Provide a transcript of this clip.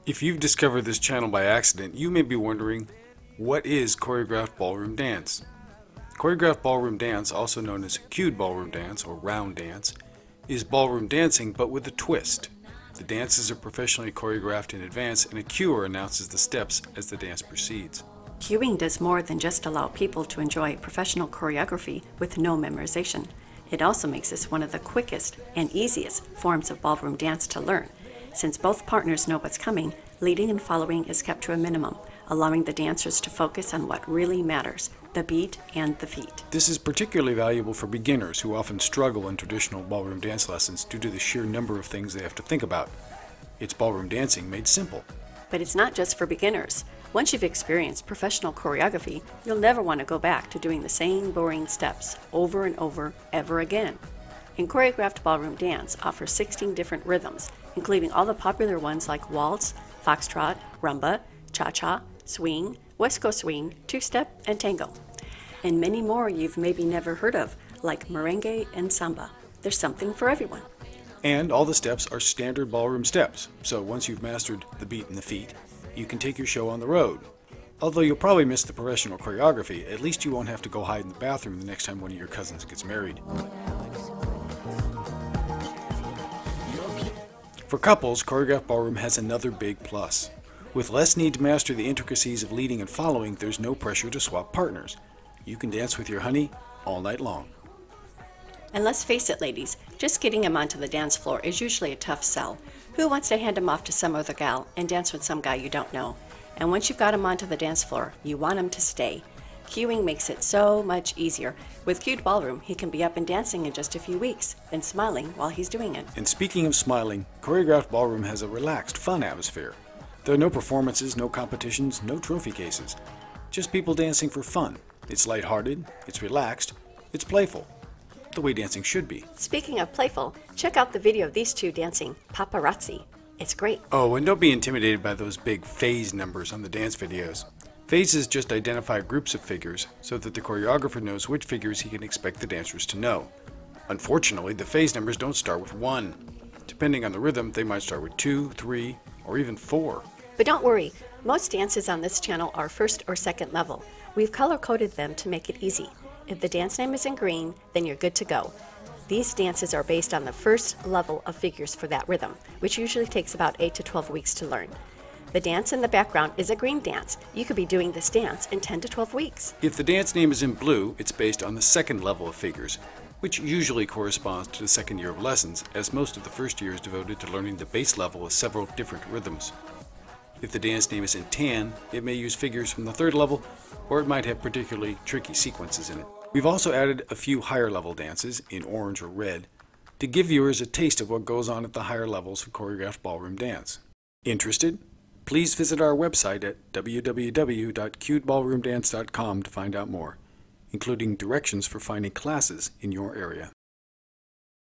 If you've discovered this channel by accident, you may be wondering, what is choreographed ballroom dance? Choreographed ballroom dance, also known as cued ballroom dance or round dance, is ballroom dancing but with a twist. The dances are professionally choreographed in advance, and a cuer announces the steps as the dance proceeds. Cueing does more than just allow people to enjoy professional choreography with no memorization. It also makes this one of the quickest and easiest forms of ballroom dance to learn. Since both partners know what's coming, leading and following is kept to a minimum, allowing the dancers to focus on what really matters, the beat and the feet. This is particularly valuable for beginners who often struggle in traditional ballroom dance lessons due to the sheer number of things they have to think about. It's ballroom dancing made simple. But it's not just for beginners. Once you've experienced professional choreography, you'll never want to go back to doing the same boring steps over and over ever again. And Choreographed Ballroom Dance offers 16 different rhythms, including all the popular ones like waltz, foxtrot, rumba, cha-cha, swing, West Coast swing, two-step, and tango. And many more you've maybe never heard of, like merengue and samba. There's something for everyone. And all the steps are standard ballroom steps, so once you've mastered the beat and the feet, you can take your show on the road. Although you'll probably miss the professional choreography, at least you won't have to go hide in the bathroom the next time one of your cousins gets married. For couples, choreographed ballroom has another big plus. With less need to master the intricacies of leading and following, there's no pressure to swap partners. You can dance with your honey all night long. And let's face it, ladies, just getting him onto the dance floor is usually a tough sell. Who wants to hand him off to some other gal and dance with some guy you don't know? And once you've got him onto the dance floor, you want him to stay. Cueing makes it so much easier. With Cued Ballroom, he can be up and dancing in just a few weeks, and smiling while he's doing it. And speaking of smiling, choreographed ballroom has a relaxed, fun atmosphere. There are no performances, no competitions, no trophy cases. Just people dancing for fun. It's lighthearted, it's relaxed, it's playful. The way dancing should be. Speaking of playful, check out the video of these two dancing paparazzi. It's great. Oh, and don't be intimidated by those big phase numbers on the dance videos. Phases just identify groups of figures so that the choreographer knows which figures he can expect the dancers to know. Unfortunately, the phase numbers don't start with 1. Depending on the rhythm, they might start with 2, 3, or even 4. But don't worry, most dances on this channel are first or second level. We've color-coded them to make it easy. If the dance name is in green, then you're good to go. These dances are based on the first level of figures for that rhythm, which usually takes about 8 to 12 weeks to learn. The dance in the background is a green dance. You could be doing this dance in 10 to 12 weeks. If the dance name is in blue, it's based on the second level of figures, which usually corresponds to the second year of lessons, as most of the first year is devoted to learning the base level of several different rhythms. If the dance name is in tan, it may use figures from the third level, or it might have particularly tricky sequences in it. We've also added a few higher level dances, in orange or red, to give viewers a taste of what goes on at the higher levels of choreographed ballroom dance. Interested? Please visit our website at www.cuedballroomdance.com to find out more, including directions for finding classes in your area.